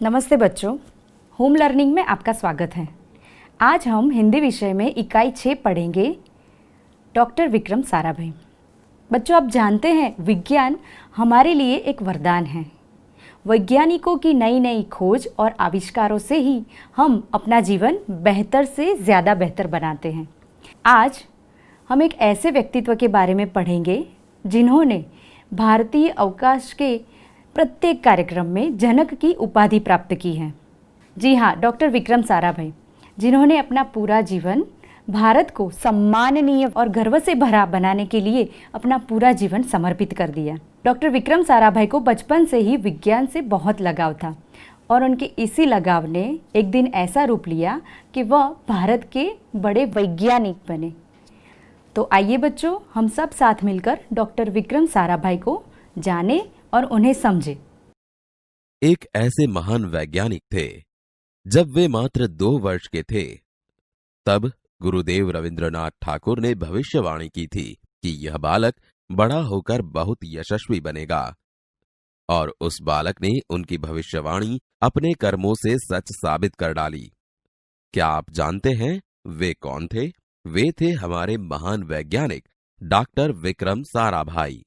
नमस्ते बच्चों, home learning में आपका स्वागत है। आज हम हिंदी विषय में इकाई 6 पढ़ेंगे डॉक्टर विक्रम साराभाई। बच्चों, आप जानते हैं विज्ञान हमारे लिए एक वरदान है। वैज्ञानिकों की नई नई खोज और आविष्कारों से ही हम अपना जीवन बेहतर से ज़्यादा बेहतर बनाते हैं। आज हम एक ऐसे व्यक्तित्व के बारे में पढ़ेंगे जिन्होंने भारतीय अवकाश के प्रत्येक कार्यक्रम में जनक की उपाधि प्राप्त की है। जी हाँ, डॉक्टर विक्रम साराभाई, जिन्होंने अपना पूरा जीवन भारत को सम्माननीय और गर्व से भरा बनाने के लिए अपना पूरा जीवन समर्पित कर दिया। डॉक्टर विक्रम साराभाई को बचपन से ही विज्ञान से बहुत लगाव था और उनके इसी लगाव ने एक दिन ऐसा रूप लिया कि वह भारत के बड़े वैज्ञानिक बने। तो आइए बच्चों, हम सब साथ मिलकर डॉक्टर विक्रम साराभाई को जाने और उन्हें समझे। एक ऐसे महान वैज्ञानिक थे। जब वे मात्र 2 वर्ष के थे तब गुरुदेव रविंद्रनाथ ठाकुर ने भविष्यवाणी की थी कि यह बालक बड़ा होकर बहुत यशस्वी बनेगा, और उस बालक ने उनकी भविष्यवाणी अपने कर्मों से सच साबित कर डाली। क्या आप जानते हैं वे कौन थे? वे थे हमारे महान वैज्ञानिक डॉक्टर विक्रम साराभाई।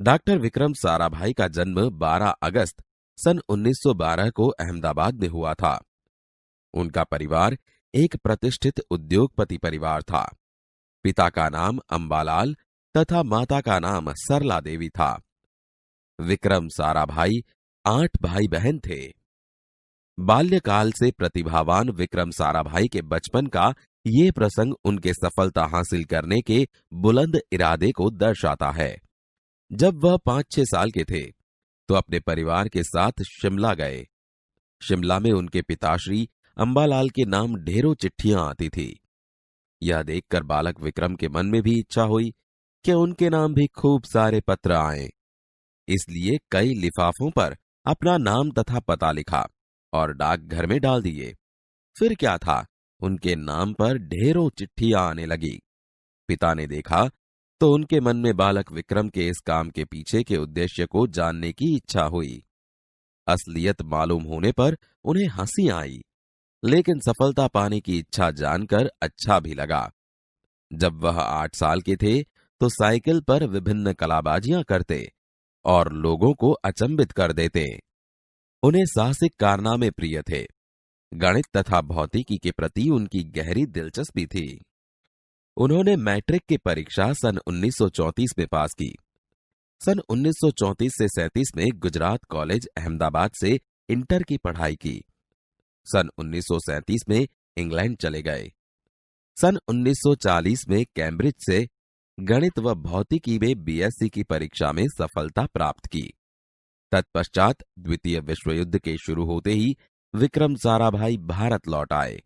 डॉक्टर विक्रम साराभाई का जन्म 12 अगस्त सन 1912 को अहमदाबाद में हुआ था। उनका परिवार एक प्रतिष्ठित उद्योगपति परिवार था। पिता का नाम अंबालाल तथा माता का नाम सरला देवी था। विक्रम साराभाई 8 भाई बहन थे। बाल्यकाल से प्रतिभावान विक्रम साराभाई के बचपन का ये प्रसंग उनके सफलता हासिल करने के बुलंद इरादे को दर्शाता है। जब वह 5-6 साल के थे तो अपने परिवार के साथ शिमला गए। शिमला में उनके पिताश्री अंबालाल के नाम ढेरों चिट्ठियां आती थी। यह देखकर बालक विक्रम के मन में भी इच्छा हुई कि उनके नाम भी खूब सारे पत्र आएं। इसलिए कई लिफाफों पर अपना नाम तथा पता लिखा और डाकघर में डाल दिए। फिर क्या था, उनके नाम पर ढेरों चिट्ठियां आने लगी। पिता ने देखा तो उनके मन में बालक विक्रम के इस काम के पीछे के उद्देश्य को जानने की इच्छा हुई। असलियत मालूम होने पर उन्हें हंसी आई, लेकिन सफलता पाने की इच्छा जानकर अच्छा भी लगा। जब वह 8 साल के थे तो साइकिल पर विभिन्न कलाबाजियां करते और लोगों को अचंभित कर देते। उन्हें साहसिक कारनामे प्रिय थे। गणित तथा भौतिकी के प्रति उनकी गहरी दिलचस्पी थी। उन्होंने मैट्रिक की परीक्षा सन 1934 में पास की। सन 1934 से 37 में गुजरात कॉलेज अहमदाबाद से इंटर की पढ़ाई की। सन 1937 में इंग्लैंड चले गए। सन 1940 में कैम्ब्रिज से गणित व भौतिकी में बीएससी की परीक्षा में सफलता प्राप्त की। तत्पश्चात द्वितीय विश्व युद्ध के शुरू होते ही विक्रम साराभाई भारत लौट आए।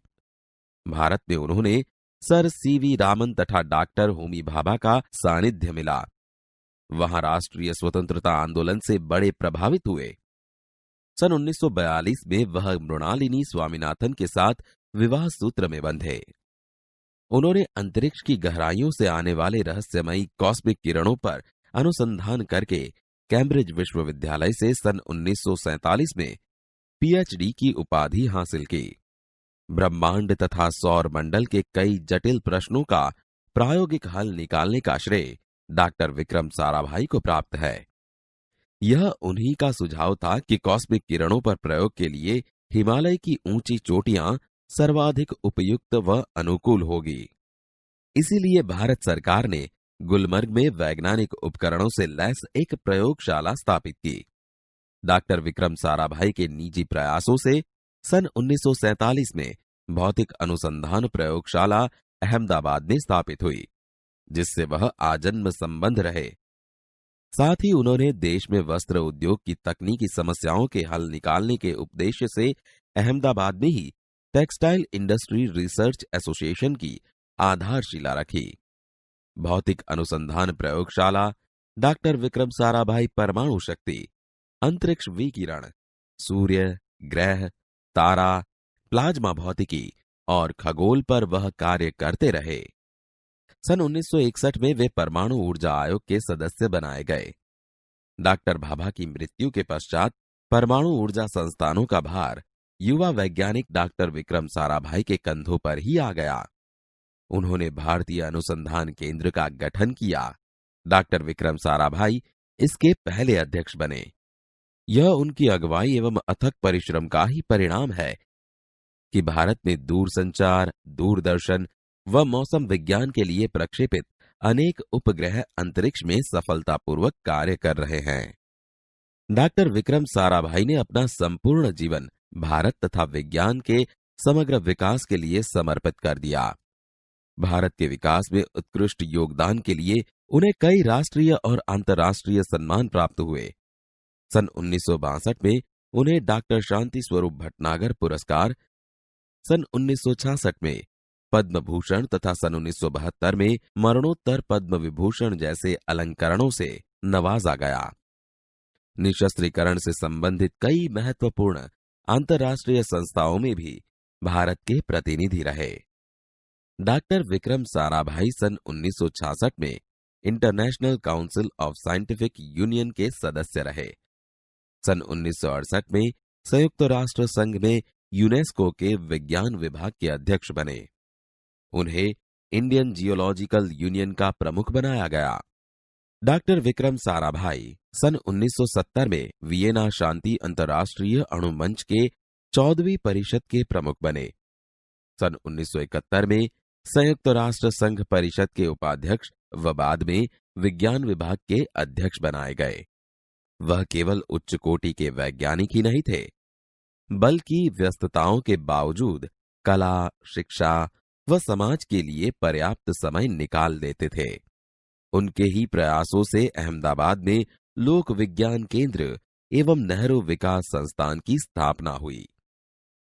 भारत में उन्होंने सर सीवी रामन तथा डॉक्टर होमी भाभा का सानिध्य मिला। वहां राष्ट्रीय स्वतंत्रता आंदोलन से बड़े प्रभावित हुए। सन 1942 में वह मृणालिनी स्वामीनाथन के साथ विवाह सूत्र में बंधे। उन्होंने अंतरिक्ष की गहराइयों से आने वाले रहस्यमयी कॉस्मिक किरणों पर अनुसंधान करके कैम्ब्रिज विश्वविद्यालय से सन 1947 में पीएचडी की उपाधि हासिल की। ब्रह्मांड तथा सौर मंडल के कई जटिल प्रश्नों का प्रायोगिक हल निकालने का श्रेय डॉक्टर विक्रम साराभाई को प्राप्त है। यह उन्हीं का सुझाव था कि कॉस्मिक किरणों पर प्रयोग के लिए हिमालय की ऊंची चोटियां सर्वाधिक उपयुक्त व अनुकूल होगी। इसीलिए भारत सरकार ने गुलमर्ग में वैज्ञानिक उपकरणों से लैस एक प्रयोगशाला स्थापित की। डॉक्टर विक्रम साराभाई के निजी प्रयासों से सन 1947 में भौतिक अनुसंधान प्रयोगशाला अहमदाबाद में स्थापित हुई, जिससे वह आजन्म संबंध रहे। साथ ही उन्होंने देश में वस्त्र उद्योग की तकनीकी समस्याओं के हल निकालने के उद्देश्य से अहमदाबाद में ही टेक्सटाइल इंडस्ट्री रिसर्च एसोसिएशन की आधारशिला रखी। भौतिक अनुसंधान प्रयोगशाला डॉक्टर विक्रम साराभाई परमाणु शक्ति, अंतरिक्ष विकिरण, सूर्य, ग्रह, तारा, प्लाज्मा भौतिकी और खगोल पर वह कार्य करते रहे। सन 1961 में वे परमाणु ऊर्जा आयोग के सदस्य बनाए गए। डॉक्टर भाभा की मृत्यु के पश्चात परमाणु ऊर्जा संस्थानों का भार युवा वैज्ञानिक डॉक्टर विक्रम साराभाई के कंधों पर ही आ गया। उन्होंने भारतीय अनुसंधान केंद्र का गठन किया। डॉक्टर विक्रम साराभाई इसके पहले अध्यक्ष बने। यह उनकी अगुवाई एवं अथक परिश्रम का ही परिणाम है कि भारत में दूरसंचार, दूरदर्शन व मौसम विज्ञान के लिए प्रक्षेपित अनेक उपग्रह अंतरिक्ष में सफलतापूर्वक कार्य कर रहे हैं। डॉक्टर विक्रम साराभाई ने अपना संपूर्ण जीवन भारत तथा विज्ञान के समग्र विकास के लिए समर्पित कर दिया। भारत के विकास में उत्कृष्ट योगदान के लिए उन्हें कई राष्ट्रीय और अंतर्राष्ट्रीय सम्मान प्राप्त हुए। सन 1962 में उन्हें डॉक्टर शांति स्वरूप भटनागर पुरस्कार, सन 1966 में पद्म भूषण तथा सन 1972 में मरणोत्तर पद्म विभूषण जैसे अलंकरणों से नवाजा गया। निशस्त्रीकरण से संबंधित कई महत्वपूर्ण अंतर्राष्ट्रीय संस्थाओं में भी भारत के प्रतिनिधि रहे। डॉक्टर विक्रम साराभाई सन 1966 में international council of scientific union के सदस्य रहे। सन 1968 में संयुक्त राष्ट्र संघ में यूनेस्को के विज्ञान विभाग के अध्यक्ष बने। उन्हें इंडियन जियोलॉजिकल यूनियन का प्रमुख बनाया गया। डॉक्टर विक्रम साराभाई सन 1970 में वियना शांति अंतर्राष्ट्रीय अणु मंच के 14वीं परिषद के प्रमुख बने। सन 1971 में संयुक्त राष्ट्र संघ परिषद के उपाध्यक्ष व बाद में विज्ञान विभाग के अध्यक्ष बनाए गए। वह केवल उच्च कोटि के वैज्ञानिक ही नहीं थे, बल्कि व्यस्तताओं के बावजूद कला, शिक्षा व समाज के लिए पर्याप्त समय निकाल देते थे। उनके ही प्रयासों से अहमदाबाद में लोक विज्ञान केंद्र एवं नेहरू विकास संस्थान की स्थापना हुई।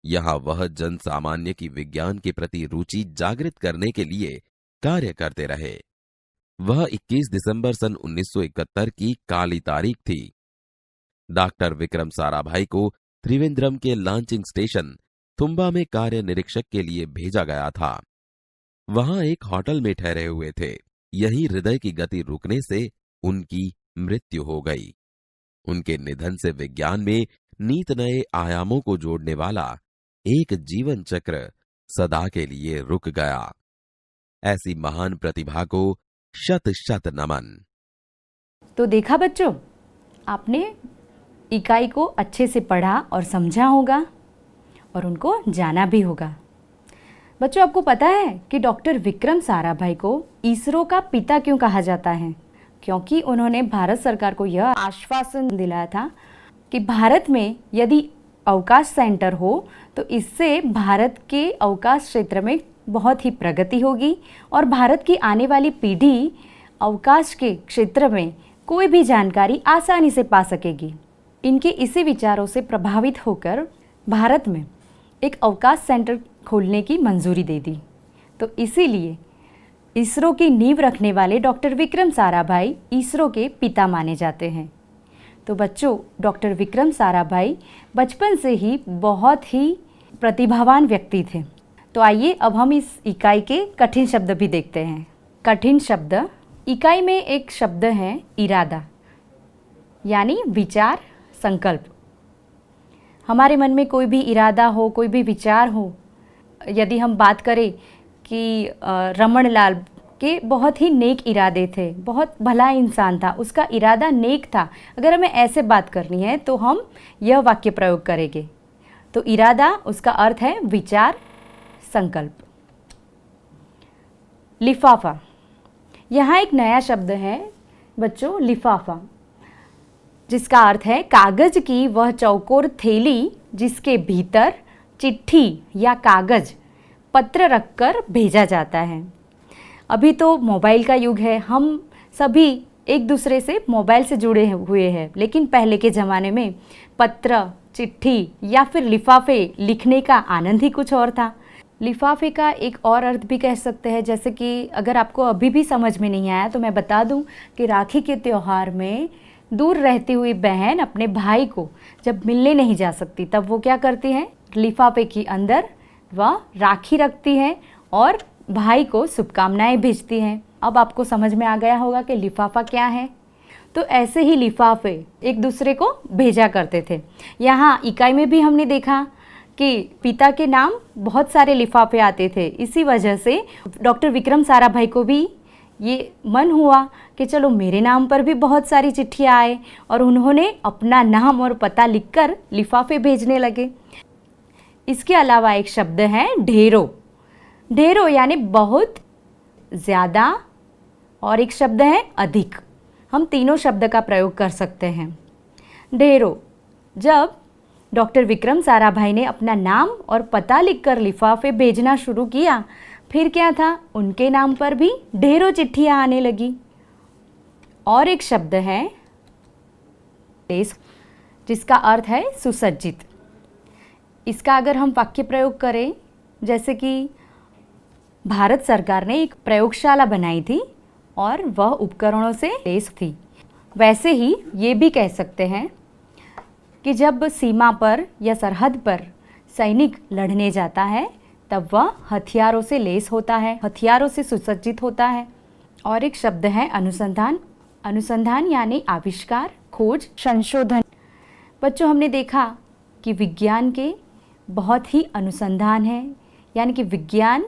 यहां वह जन सामान्य की विज्ञान के प्रति रुचि जागृत करने के लिए कार्य करते रहे। वह 21 दिसंबर सन 1971 की काली तारीख थी। डॉक्टर विक्रम साराभाई को त्रिवेंद्रम के लॉन्चिंग स्टेशन तुम्बा में कार्य निरीक्षक के लिए भेजा गया था। वहां एक होटल में ठहरे हुए थे। यही हृदय की गति रुकने से उनकी मृत्यु हो गई। उनके निधन से विज्ञान में नीत नए आयामों को जोड़ने वाला एक जीवन चक्र सदा के लिए रुक गया। ऐसी महान प्रतिभा को शत शत नमन। तो देखा बच्चों, आपने इकाई को अच्छे से पढ़ा और समझा होगा और उनको जाना भी होगा। बच्चों, आपको पता है कि डॉक्टर विक्रम साराभाई को इसरो का पिता क्यों कहा जाता है? क्योंकि उन्होंने भारत सरकार को यह आश्वासन दिलाया था कि भारत में यदि अवकाश सेंटर हो तो इससे भारत के अवकाश क्षेत्र में बहुत ही प्रगति होगी और भारत की आने वाली पीढ़ी अवकाश के क्षेत्र में कोई भी जानकारी आसानी से पा सकेगी। इनके इसी विचारों से प्रभावित होकर भारत में एक अवकाश सेंटर खोलने की मंजूरी दे दी। तो इसीलिए इसरो की नींव रखने वाले डॉक्टर विक्रम साराभाई इसरो के पिता माने जाते हैं। तो बच्चों, डॉक्टर विक्रम साराभाई बचपन से ही बहुत ही प्रतिभावान व्यक्ति थे। तो आइए अब हम इस इकाई के कठिन शब्द भी देखते हैं। कठिन शब्द इकाई में एक शब्द है इरादा, यानी विचार, संकल्प। हमारे मन में कोई भी इरादा हो, कोई भी विचार हो, यदि हम बात करें कि रमन लाल के बहुत ही नेक इरादे थे, बहुत भला इंसान था, उसका इरादा नेक था। अगर हमें ऐसे बात करनी है तो हम यह वाक्य प्रयोग करेंगे। तो इरादा, उसका अर्थ है विचार, संकल्प। लिफाफा, यहाँ एक नया शब्द है बच्चों, लिफाफा, जिसका अर्थ है कागज की वह चौकोर थैली जिसके भीतर चिट्ठी या कागज, पत्र रखकर भेजा जाता है। अभी तो मोबाइल का युग है, हम सभी एक दूसरे से मोबाइल से जुड़े हुए हैं, लेकिन पहले के ज़माने में पत्र, चिट्ठी या फिर लिफाफे लिखने का आनंद ही कुछ और था। लिफाफे का एक और अर्थ भी कह सकते हैं, जैसे कि अगर आपको अभी भी समझ में नहीं आया तो मैं बता दूं कि राखी के त्यौहार में दूर रहती हुई बहन अपने भाई को जब मिलने नहीं जा सकती तब वो क्या करती है, लिफाफे के अंदर वह राखी रखती है और भाई को शुभकामनाएं भेजती हैं। अब आपको समझ में आ गया होगा कि लिफाफा क्या है। तो ऐसे ही लिफाफे एक दूसरे को भेजा करते थे। यहाँ इकाई में भी हमने देखा कि पिता के नाम बहुत सारे लिफाफे आते थे। इसी वजह से डॉक्टर विक्रम साराभाई को भी ये मन हुआ कि चलो मेरे नाम पर भी बहुत सारी चिट्ठियाँ आए, और उन्होंने अपना नाम और पता लिखकर लिफाफे भेजने लगे। इसके अलावा एक शब्द है ढेरों। ढेरों यानी बहुत ज़्यादा, और एक शब्द है अधिक। हम तीनों शब्द का प्रयोग कर सकते हैं। ढेरों, जब डॉक्टर विक्रम साराभाई ने अपना नाम और पता लिखकर लिफाफे भेजना शुरू किया, फिर क्या था, उनके नाम पर भी ढेरों चिट्ठियाँ आने लगी। और एक शब्द है लेस, जिसका अर्थ है सुसज्जित। इसका अगर हम वाक्य प्रयोग करें, जैसे कि भारत सरकार ने एक प्रयोगशाला बनाई थी और वह उपकरणों से लैस थी, वैसे ही ये भी कह सकते हैं कि जब सीमा पर या सरहद पर सैनिक लड़ने जाता है तब वह हथियारों से लैस होता है, हथियारों से सुसज्जित होता है। और एक शब्द है अनुसंधान। अनुसंधान यानी आविष्कार, खोज, संशोधन। बच्चों, हमने देखा कि विज्ञान के बहुत ही अनुसंधान है, यानी कि विज्ञान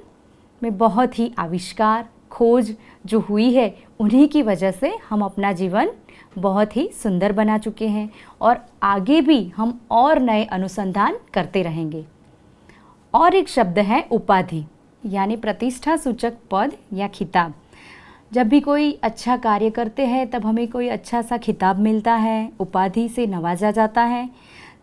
में बहुत ही आविष्कार, खोज जो हुई है, उन्हीं की वजह से हम अपना जीवन बहुत ही सुंदर बना चुके हैं, और आगे भी हम और नए अनुसंधान करते रहेंगे। और एक शब्द है उपाधि, यानी प्रतिष्ठा सूचक पद या खिताब। जब भी कोई अच्छा कार्य करते हैं तब हमें कोई अच्छा सा खिताब मिलता है, उपाधि से नवाजा जाता है।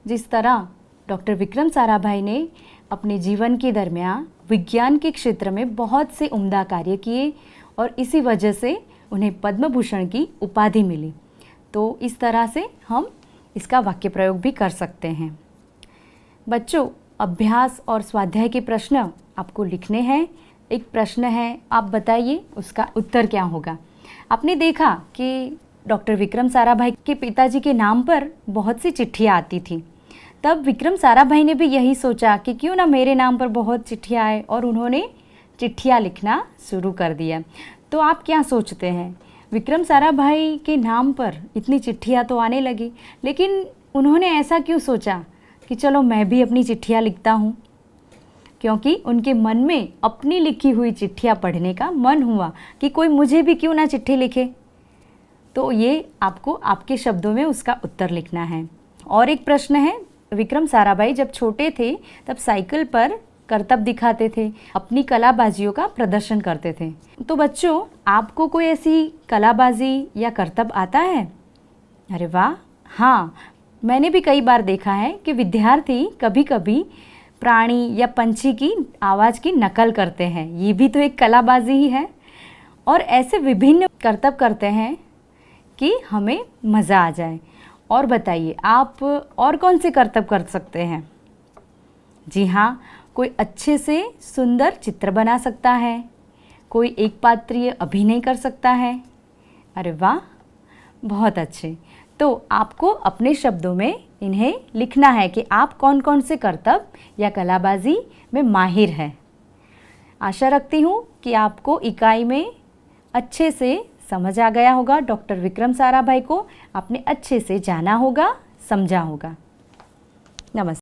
जिस तरह डॉक्टर विक्रम साराभाई ने अपने जीवन के दरमियान विज्ञान के क्षेत्र में बहुत से उम्दा कार्य किए, और इसी वजह से उन्हें पद्म भूषण की उपाधि मिली। तो इस तरह से हम इसका वाक्य प्रयोग भी कर सकते हैं। बच्चों, अभ्यास और स्वाध्याय के प्रश्न आपको लिखने हैं। एक प्रश्न है, आप बताइए उसका उत्तर क्या होगा। आपने देखा कि डॉक्टर विक्रम साराभाई के पिताजी के नाम पर बहुत सी चिट्ठियाँ आती थी। तब विक्रम साराभाई ने भी यही सोचा कि क्यों ना मेरे नाम पर बहुत चिट्ठियाँ आए, और उन्होंने चिट्ठियाँ लिखना शुरू कर दिया। तो आप क्या सोचते हैं, विक्रम साराभाई के नाम पर इतनी चिट्ठियाँ तो आने लगी, लेकिन उन्होंने ऐसा क्यों सोचा कि चलो मैं भी अपनी चिट्ठियाँ लिखता हूँ? क्योंकि उनके मन में अपनी लिखी हुई चिट्ठियाँ पढ़ने का मन हुआ कि कोई मुझे भी क्यों ना चिट्ठी लिखे। तो ये आपको आपके शब्दों में उसका उत्तर लिखना है। और एक प्रश्न है, विक्रम साराभाई जब छोटे थे तब साइकिल पर करतब दिखाते थे, अपनी कलाबाजियों का प्रदर्शन करते थे। तो बच्चों, आपको कोई ऐसी कलाबाजी या करतब आता है? अरे वाह, हाँ, मैंने भी कई बार देखा है कि विद्यार्थी कभी कभी प्राणी या पंछी की आवाज़ की नकल करते हैं। ये भी तो एक कलाबाजी ही है। और ऐसे विभिन्न करतब करते हैं कि हमें मज़ा आ जाए। और बताइए, आप और कौन से करतब कर सकते हैं? जी हाँ, कोई अच्छे से सुंदर चित्र बना सकता है, कोई एक पात्रीय अभिनय कर सकता है। अरे वाह, बहुत अच्छे। तो आपको अपने शब्दों में इन्हें लिखना है कि आप कौन कौन से करतब या कलाबाजी में माहिर हैं। आशा रखती हूँ कि आपको इकाई में अच्छे से समझ आ गया होगा। डॉक्टर विक्रम साराभाई को आपने अच्छे से जाना होगा, समझा होगा। नमस्ते।